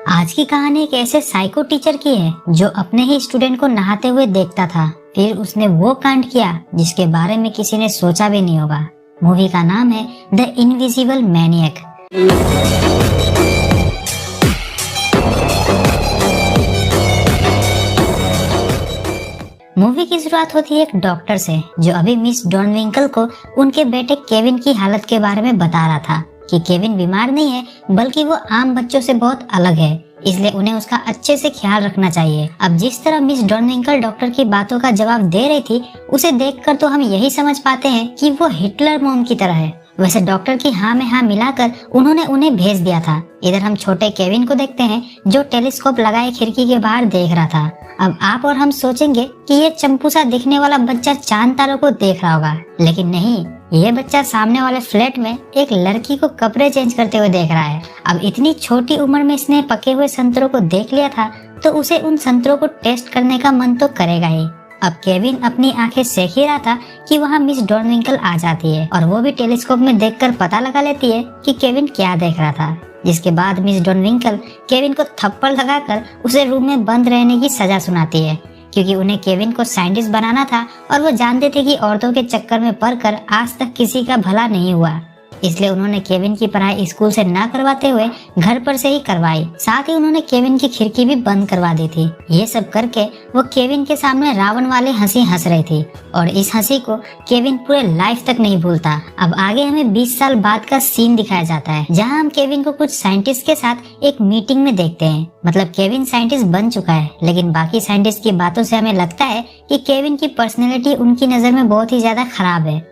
आज की कहानी एक ऐसे साइको टीचर की है जो अपने ही स्टूडेंट को नहाते हुए देखता था, फिर उसने वो कांड किया जिसके बारे में किसी ने सोचा भी नहीं होगा। मूवी का नाम है द इनविजिबल मैनियक। मूवी की शुरुआत होती है एक डॉक्टर से जो अभी मिस डॉनविंकल को उनके बेटे केविन की हालत के बारे में बता रहा था कि केविन बीमार नहीं है बल्कि वो आम बच्चों से बहुत अलग है, इसलिए उन्हें उसका अच्छे से ख्याल रखना चाहिए। अब जिस तरह मिस डॉनविंकल डॉक्टर की बातों का जवाब दे रही थी, उसे देखकर तो हम यही समझ पाते हैं कि वो हिटलर मॉम की तरह है। वैसे डॉक्टर की हाँ में हाँ मिलाकर उन्होंने उन्हें भेज दिया था। इधर हम छोटे केविन को देखते हैं जो टेलीस्कोप लगाए खिड़की के बाहर देख रहा था। अब आप और हम सोचेंगे कि ये चंपू सा दिखने वाला बच्चा चांद तारों को देख रहा होगा, लेकिन नहीं, ये बच्चा सामने वाले फ्लैट में एक लड़की को कपड़े चेंज करते हुए देख रहा है। अब इतनी छोटी उम्र में इसने पके हुए संतरों को देख लिया था तो उसे उन संतरों को टेस्ट करने का मन तो करेगा ही। अब केविन अपनी आंखें सेक ही रहा था कि वहाँ मिस डॉनविंकल आ जाती है और वो भी टेलीस्कोप में देखकर पता लगा लेती है कि केविन क्या देख रहा था। जिसके बाद मिस डॉनविंकल केविन को थप्पड़ लगाकर उसे रूम में बंद रहने की सजा सुनाती है, क्योंकि उन्हें केविन को साइंटिस्ट बनाना था और वो जानते थे कि औरतों के चक्कर में पड़कर आज तक किसी का भला नहीं हुआ। इसलिए उन्होंने केविन की पढ़ाई स्कूल से ना करवाते हुए घर पर से ही करवाई। साथ ही उन्होंने केविन की खिड़की भी बंद करवा दी थी। ये सब करके वो केविन के सामने रावण वाली हंसी हंस रही थी और इस हंसी को केविन पूरे लाइफ तक नहीं भूलता। अब आगे हमें 20 साल बाद का सीन दिखाया जाता है, जहाँ हम केविन को कुछ साइंटिस्ट के साथ एक मीटिंग में देखते हैं। मतलब केविन साइंटिस्ट बन चुका है, लेकिन बाकी साइंटिस्ट की बातों से हमें लगता है कि केविन की पर्सनैलिटी उनकी नजर में बहुत ही ज्यादा खराब है।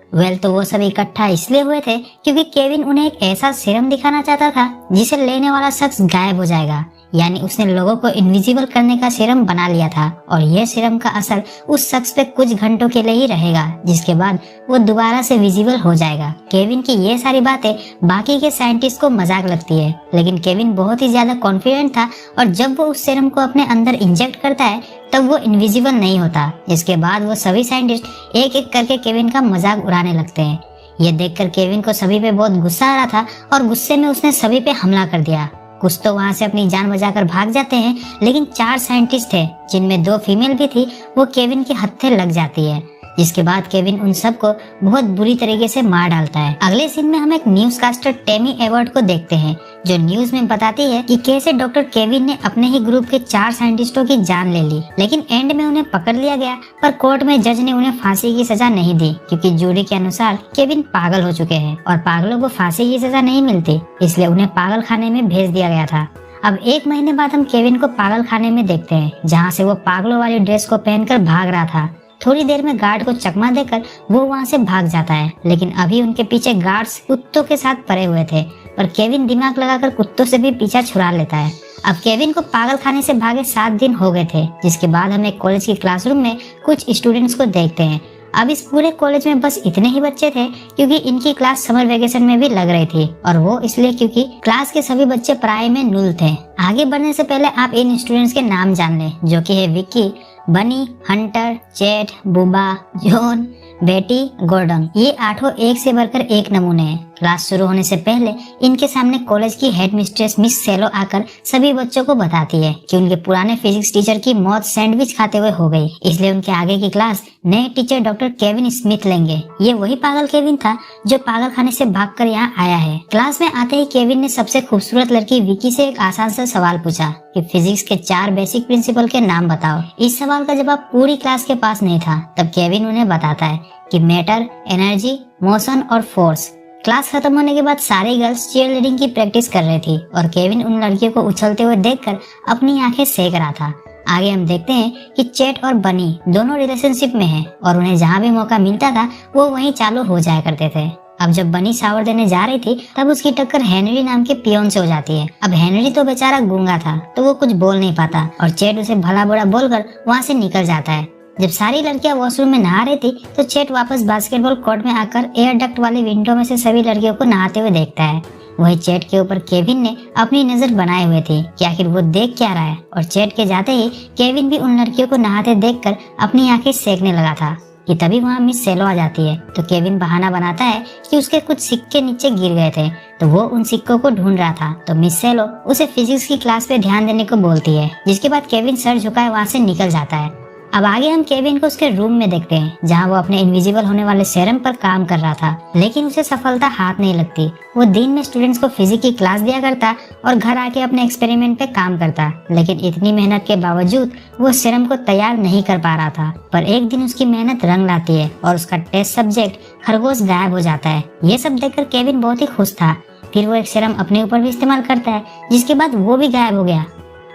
तो वो सब इकट्ठा इसलिए हुए थे क्योंकि केविन उन्हें एक ऐसा सीरम दिखाना चाहता था जिसे लेने वाला शख्स गायब हो जाएगा। यानी उसने लोगों को इनविजिबल करने का सीरम बना लिया था और यह सीरम का असर उस शख्स पे कुछ घंटों के लिए ही रहेगा, जिसके बाद वो दोबारा से विजिबल हो जाएगा। केविन की ये सारी बातें बाकी के साइंटिस्ट को मजाक लगती है, लेकिन केविन बहुत ही ज्यादा कॉन्फिडेंट था और जब वो उस सीरम को अपने अंदर इंजेक्ट करता है तब वो इनविजिबल नहीं होता। इसके बाद वो सभी साइंटिस्ट एक एक करके केविन का मजाक उड़ाने लगते हैं। ये देखकर केविन को सभी पे बहुत गुस्सा आ रहा था और गुस्से में उसने सभी पे हमला कर दिया। कुछ तो वहाँ से अपनी जान बचाकर भाग जाते हैं, लेकिन 4 साइंटिस्ट थे जिनमें 2 फीमेल भी थी, वो केविन के हत्थे लग जाती है। जिसके बाद केविन उन सबको बहुत बुरी तरीके से मार डालता है। अगले सीन में हम एक न्यूज कास्टर टेमी एवर्ट को देखते हैं जो न्यूज में बताती है कि कैसे डॉक्टर केविन ने अपने ही ग्रुप के 4 साइंटिस्टों की जान ले ली, लेकिन एंड में उन्हें पकड़ लिया गया। पर कोर्ट में जज ने उन्हें फांसी की सजा नहीं दी, क्योंकि जूरी के अनुसार केविन पागल हो चुके हैं और पागलों को फांसी की सजा नहीं मिलती, इसलिए उन्हें पागल खाने में भेज दिया गया था। अब 1 महीने बाद हम केविन को पागल खाने में देखते हैं, जहाँ से वो पागलों वाली ड्रेस को पहनकर भाग रहा था। थोड़ी देर में गार्ड को चकमा देकर वो वहाँ से भाग जाता है, लेकिन अभी उनके पीछे गार्ड्स कुत्तों के साथ पड़े हुए थे, पर केविन दिमाग लगाकर कुत्तों से भी पीछा छुड़ा लेता है। अब केविन को पागल खाने से भागे 7 दिन हो गए थे, जिसके बाद हम एक कॉलेज की क्लासरूम में कुछ स्टूडेंट्स को देखते हैं। अब इस पूरे कॉलेज में बस इतने ही बच्चे थे, क्योंकि इनकी क्लास समर वेकेशन में भी लग रही थी, और वो इसलिए क्योंकि क्लास के सभी बच्चे पढ़ाई में नुल थे। आगे बढ़ने से पहले आप इन स्टूडेंट्स के नाम जान लें, जो कि है विक्की, बनी, हंटर, चैट, बुबा, जॉन, बेटी, गॉर्डन। ये 8 एक से बढ़कर एक नमूने हैं। क्लास शुरू होने से पहले इनके सामने कॉलेज की हेड मिस्ट्रेस मिस सेलो आकर सभी बच्चों को बताती है कि उनके पुराने फिजिक्स टीचर की मौत सैंडविच खाते हुए हो गई, इसलिए उनके आगे की क्लास नए टीचर डॉक्टर केविन स्मिथ लेंगे। ये वही पागल केविन था जो पागल खाने से भागकर यहाँ आया है। क्लास में आते ही केविन ने सबसे खूबसूरत लड़की विकी से एक आसान सा सवाल पूछा कि फिजिक्स के 4 बेसिक प्रिंसिपल के नाम बताओ। इस सवाल का जवाब पूरी क्लास के पास नहीं था। तब केविन उन्हें बताता है कि मैटर, एनर्जी, मोशन और फोर्स। क्लास खत्म होने के बाद सारी गर्ल्स चीयरलीडिंग की प्रैक्टिस कर रही थी और केविन उन लड़कियों को उछलते हुए देखकर अपनी आंखें सेक रहा था। आगे हम देखते हैं कि चैट और बनी दोनों रिलेशनशिप में हैं और उन्हें जहाँ भी मौका मिलता था वो वहीं चालू हो जाया करते थे। अब जब बनी शावर देने जा रही थी तब उसकी टक्कर हेनरी नाम के पियोन से हो जाती है। अब हेनरी तो बेचारा गूंगा था, तो वो कुछ बोल नहीं पाता और चैट उसे भला बुरा बोलकर वहाँ से निकल जाता है। जब सारी लड़कियां वॉशरूम में नहा रही थी तो चैट वापस बास्केटबॉल कोर्ट में आकर एयर डक्ट वाली विंडो में से सभी लड़कियों को नहाते हुए देखता है। वही चैट के ऊपर केविन ने अपनी नजर बनाए हुए थी कि आखिर वो देख क्या रहा है, और चैट के जाते ही केविन भी उन लड़कियों को नहाते देखकर अपनी आंखें सेकने लगा था। कि तभी वहाँ मिस सेलो आ जाती है। तो केविन बहाना बनाता है कि उसके कुछ सिक्के नीचे गिर गए थे, तो वो उन सिक्कों को ढूंढ रहा था। तो मिस सेलो उसे फिजिक्स की क्लास पे ध्यान देने को बोलती है, जिसके बाद केविन सर झुकाए वहाँ से निकल जाता है। अब आगे हम केविन को उसके रूम में देखते हैं, जहाँ वो अपने इनविजिबल होने वाले सेरम पर काम कर रहा था, लेकिन उसे सफलता हाथ नहीं लगती। वो दिन में स्टूडेंट्स को फिजिक्स की क्लास दिया करता और घर आके अपने एक्सपेरिमेंट पे काम करता, लेकिन इतनी मेहनत के बावजूद वो सेरम को तैयार नहीं कर पा रहा था। पर एक दिन उसकी मेहनत रंग लाती है और उसका टेस्ट सब्जेक्ट खरगोश गायब हो जाता है। ये सब देखकर केविन बहुत ही खुश था। फिर वो एक सेरम अपने ऊपर भी इस्तेमाल करता है, जिसके बाद वो भी गायब हो गया।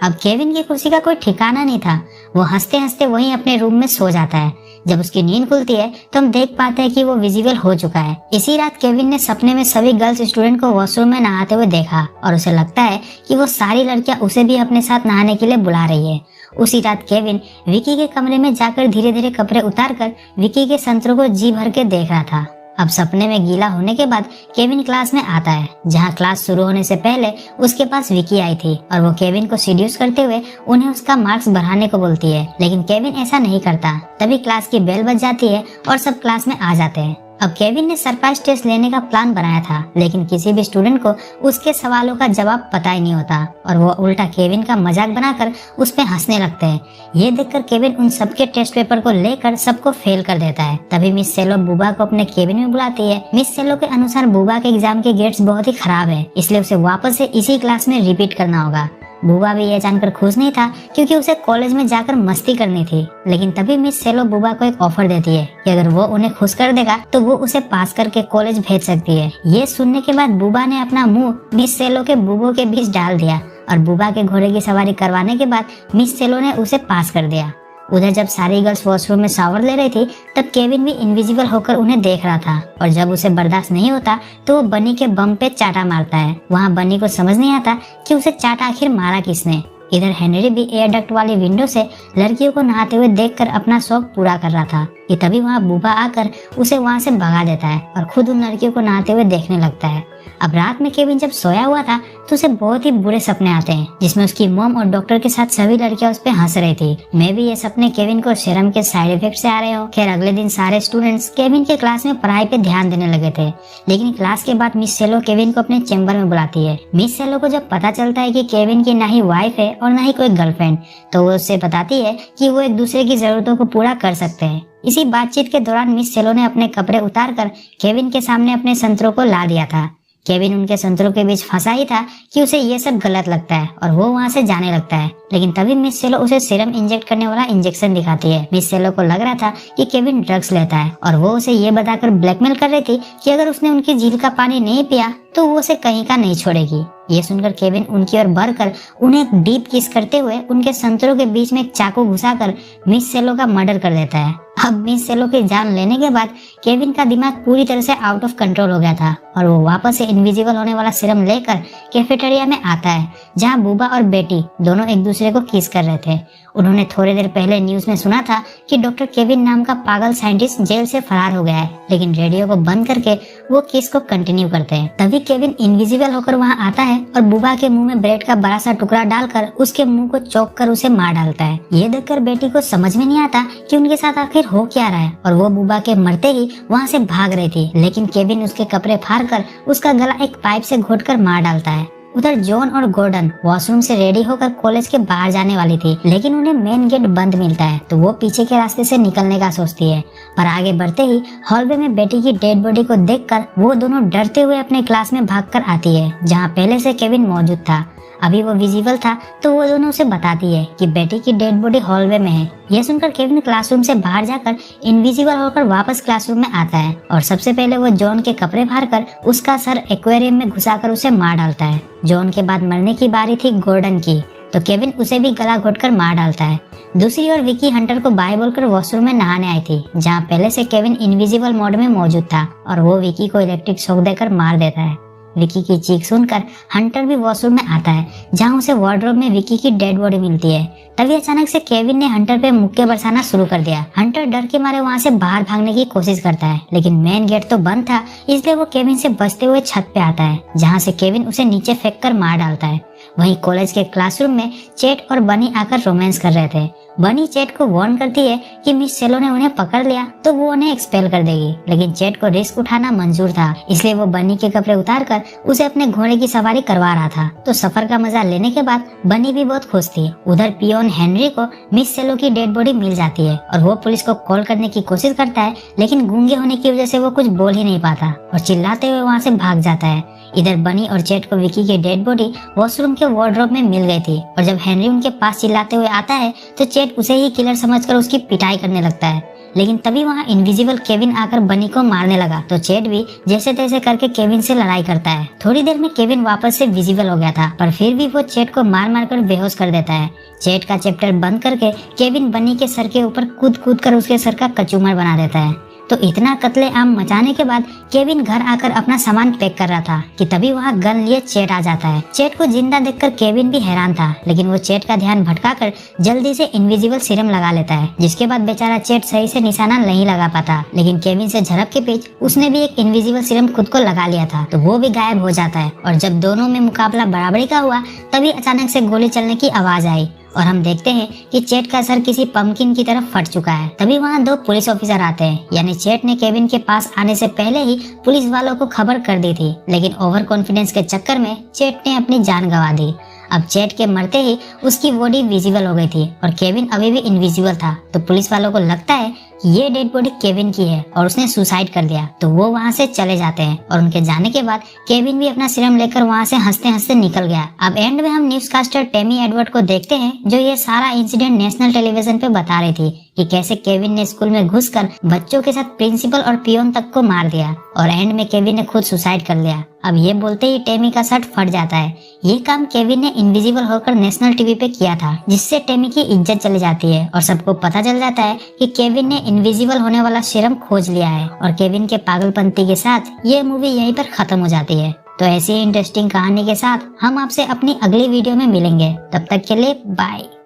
अब केविन की खुशी का कोई ठिकाना नहीं था। वो हंसते हंसते वहीं अपने रूम में सो जाता है। जब उसकी नींद खुलती है तो हम देख पाते हैं कि वो विजिबल हो चुका है। इसी रात केविन ने सपने में सभी गर्ल्स स्टूडेंट को वॉशरूम में नहाते हुए देखा और उसे लगता है कि वो सारी लड़कियां उसे भी अपने साथ नहाने के लिए बुला रही है। उसी रात केविन विकी के कमरे में जाकर धीरे धीरे कपड़े उतारकर विकी के संतरों को जी भर के देख रहा था। अब सपने में गीला होने के बाद केविन क्लास में आता है, जहाँ क्लास शुरू होने से पहले उसके पास विकी आई थी और वो केविन को सीड्यूस करते हुए उन्हें उसका मार्क्स बढ़ाने को बोलती है, लेकिन केविन ऐसा नहीं करता। तभी क्लास की बेल बज जाती है और सब क्लास में आ जाते हैं। अब केविन ने सरप्राइज टेस्ट लेने का प्लान बनाया था, लेकिन किसी भी स्टूडेंट को उसके सवालों का जवाब पता ही नहीं होता और वो उल्टा केविन का मजाक बनाकर उस पे हंसने लगते हैं। ये देखकर केविन उन सबके टेस्ट पेपर को लेकर सबको फेल कर देता है। तभी मिस सेलो बुबा को अपने केबिन में बुलाती है। मिस सेलो के अनुसार बुबा के एग्जाम के ग्रेड्स बहुत ही खराब है, इसलिए उसे वापस से इसी क्लास में रिपीट करना होगा। बुबा भी यह जानकर खुश नहीं था, क्योंकि उसे कॉलेज में जाकर मस्ती करनी थी। लेकिन तभी मिस सेलो बुबा को एक ऑफर देती है कि अगर वो उन्हें खुश कर देगा तो वो उसे पास करके कॉलेज भेज सकती है। ये सुनने के बाद बुबा ने अपना मुंह मिस सेलो के बुबो के बीच डाल दिया और बुबा के घोड़े की सवारी करवाने के बाद मिस सेलो ने उसे पास कर दिया। उधर जब सारी गर्ल्स वॉशरूम में शावर ले रही थी, तब केविन भी इनविजिबल होकर उन्हें देख रहा था और जब उसे बर्दाश्त नहीं होता तो वो बनी के बम पे चाटा मारता है। वहाँ बनी को समझ नहीं आता कि उसे चाटा आखिर मारा किसने। इधर हेनरी भी एयर डक्ट वाली विंडो से लड़कियों को नहाते हुए देखकर अपना शौक पूरा कर रहा था कि तभी वहाँ बुबा आकर उसे वहाँ से भगा देता है और खुद उन लड़कियों को नहाते हुए देखने लगता है। अब रात में केविन जब सोया हुआ था तो उसे बहुत ही बुरे सपने आते हैं, जिसमें उसकी मॉम और डॉक्टर के साथ सभी लड़कियां उस पे हंस रही थी। मैं भी ये सपने केविन को सीरम के साइड इफेक्ट से आ रहे हो। खैर अगले दिन सारे स्टूडेंट्स केविन के क्लास में पढ़ाई पे ध्यान देने लगे थे, लेकिन क्लास के बाद मिस सेलो केविन को अपने चैम्बर में बुलाती है। मिस सेलो को जब पता चलता है कि केविन की ना ही वाइफ है और ना ही कोई गर्लफ्रेंड, तो वो उससे बताती है कि वो एक दूसरे की जरूरतों को पूरा कर सकते हैं। इसी बातचीत के दौरान मिस सेलो ने अपने कपड़े उतारकर केविन के सामने अपने संतरों को ला दिया था। केविन उनके संतरों के बीच फंसा ही था कि उसे ये सब गलत लगता है और वो वहाँ से जाने लगता है। लेकिन तभी मिस सेलो उसे सीरम इंजेक्ट करने वाला इंजेक्शन दिखाती है। मिस सेलो को लग रहा था कि केविन ड्रग्स लेता है और वो उसे ये बताकर ब्लैकमेल कर रही थी कि अगर उसने उनकी झील का पानी नहीं पिया तो वो उसे कहीं का नहीं छोड़ेगी। ये सुनकर केविन उनकी ओर बढ़कर उन्हें एक डीप किस करते हुए उनके संतरों के बीच में एक चाकू घुसाकर मिस सेलो का मर्डर कर देता है। अब मिस सेलो की जान लेने के बाद केविन का दिमाग पूरी तरह से आउट ऑफ कंट्रोल हो गया था और वो वापस से इनविजिबल होने वाला सीरम लेकर कैफेटेरिया में आता है, जहाँ बुबा और बेटी दोनों एक दूसरे को किस कर रहे थे। उन्होंने थोड़ी देर पहले न्यूज में सुना था कि डॉक्टर केविन नाम का पागल साइंटिस्ट जेल से फरार हो गया है, लेकिन रेडियो को बंद करके वो किस को कंटिन्यू करते हैं। तभी केविन इनविजिबल होकर वहाँ आता है और बुबा के मुंह में ब्रेड का बड़ा सा टुकड़ा डालकर उसके मुंह को चौक कर उसे मार डालता है। ये देखकर बेटी को समझ में नहीं आता कि उनके साथ आखिर हो क्या रहा है और वो बुबा के मरते ही वहाँ से भाग रही थी, लेकिन केविन उसके कपड़े फाड़ कर उसका गला एक पाइप से घोटकर मार डालता है। उधर जॉन और गॉर्डन वॉशरूम से रेडी होकर कॉलेज के बाहर जाने वाली थी, लेकिन उन्हें मेन गेट बंद मिलता है तो वो पीछे के रास्ते से निकलने का सोचती है। पर आगे बढ़ते ही हॉलवे में बेटी की डेड बॉडी को देखकर वो दोनों डरते हुए अपने क्लास में भागकर आती है, जहाँ पहले से केविन मौजूद था। अभी वो विजिबल था तो वो दोनों उसे बताती है कि बेटी की डेड बॉडी हॉलवे में है। यह सुनकर केविन क्लासरूम से बाहर जाकर इनविजिबल होकर वापस क्लासरूम में आता है और सबसे पहले वो जॉन के कपड़े फाड़कर उसका सर एक्वेरियम में घुसाकर उसे मार डालता है। जॉन के बाद मरने की बारी थी गॉर्डन की, तो केविन उसे भी गला घोटकर मार डालता है। दूसरी ओर विकी हंटर को बाय बोलकर वॉशरूम में नहाने आई थी, जहाँ पहले से केविन इनविजिबल मोड में मौजूद था और वो विकी को इलेक्ट्रिक शॉक देकर मार देता है। विकी की चीख सुनकर हंटर भी वॉशरूम में आता है, जहां उसे वार्डरोब में विकी की डेड बॉडी मिलती है। तभी अचानक से केविन ने हंटर पे मुक्के बरसाना शुरू कर दिया। हंटर डर के मारे वहां से बाहर भागने की कोशिश करता है, लेकिन मेन गेट तो बंद था, इसलिए वो केविन से बचते हुए छत पे आता है, जहां से केविन उसे नीचे फेंक कर मार डालता है। वहीं कॉलेज के क्लासरूम में चेट और बनी आकर रोमांस कर रहे थे। बनी चेट को वार्न करती है कि मिस सेलो ने उन्हें पकड़ लिया तो वो उन्हें एक्सपेल कर देगी, लेकिन चेट को रिस्क उठाना मंजूर था, इसलिए वो बनी के कपड़े उतार कर उसे अपने घोड़े की सवारी करवा रहा था। तो सफर का मजा लेने के बाद बनी भी बहुत खुश थी। उधर पियोन हेनरी को मिस सेलो की डेड बॉडी मिल जाती है और वो पुलिस को कॉल करने की कोशिश करता है, लेकिन गूंगे होने की वजह से वो कुछ बोल ही नहीं पाता और चिल्लाते हुए वहाँ से भाग जाता है। इधर बनी और चेट को विकी की डेड बॉडी वॉशरूम के वार्डरोब में मिल गई थी और जब हेनरी उनके पास चिल्लाते हुए आता है तो चेट उसे ही किलर समझकर उसकी पिटाई करने लगता है, लेकिन तभी वहाँ इनविजिबल केविन आकर बनी को मारने लगा तो चेट भी जैसे तैसे करके केविन से लड़ाई करता है। थोड़ी देर में केविन वापस से विजिबल हो गया था, पर फिर भी वो चेट को मार मार कर बेहोश कर देता है। चेट का चैप्टर बंद करके केविन बनी के सर के ऊपर कूद कूद कर उसके सर का कचूमर बना देता है। तो इतना कत्ले आम मचाने के बाद केविन घर आकर अपना सामान पैक कर रहा था कि तभी वहाँ गन लिए चेट आ जाता है। चेट को जिंदा देखकर केविन भी हैरान था, लेकिन वो चेट का ध्यान भटकाकर जल्दी से इनविजिबल सीरम लगा लेता है, जिसके बाद बेचारा चेट सही से निशाना नहीं लगा पाता। लेकिन केविन से झड़प के बीच उसने भी एक इनविजिबल सीरम खुद को लगा लिया था, तो वो भी गायब हो जाता है। और जब दोनों में मुकाबला बराबरी का हुआ तभी अचानक से गोली चलने की आवाज आई और हम देखते हैं कि चेट का सर किसी पंपकिन की तरफ फट चुका है। तभी वहाँ 2 पुलिस ऑफिसर आते हैं, यानी चेट ने केविन के पास आने से पहले ही पुलिस वालों को खबर कर दी थी, लेकिन ओवर कॉन्फिडेंस के चक्कर में चेट ने अपनी जान गंवा दी। अब चेट के मरते ही उसकी बॉडी विजिबल हो गई थी और केविन अभी भी इनविजिबल था, तो पुलिस वालों को लगता है कि ये डेड बॉडी केविन की है और उसने सुसाइड कर दिया, तो वो वहाँ से चले जाते हैं। और उनके जाने के बाद केविन भी अपना सीरम लेकर वहाँ से हंसते हंसते निकल गया। अब एंड में हम न्यूज़कास्टर टेमी एडवर्ड को देखते हैं, जो ये सारा इंसिडेंट नेशनल टेलीविजन पे बता रही थी कि कैसे केविन ने स्कूल में घुसकर बच्चों के साथ प्रिंसिपल और पियोन तक को मार दिया और एंड में केविन ने खुद सुसाइड कर लिया। अब ये बोलते ही टेमी का शर्ट फट जाता है। ये काम केविन ने इनविजिबल होकर नेशनल टीवी पे किया था, जिससे टेमी की इज्जत चली जाती है और सबको पता चल जाता है कि केविन ने इनविजिबल होने वाला सीरम खोज लिया है। और केविन के पागलपंती के साथ ये मूवी यहीं पर खत्म हो जाती है। तो ऐसी इंटरेस्टिंग कहानी के साथ हम आपसे अपनी अगली वीडियो में मिलेंगे। तब तक के लिए बाय।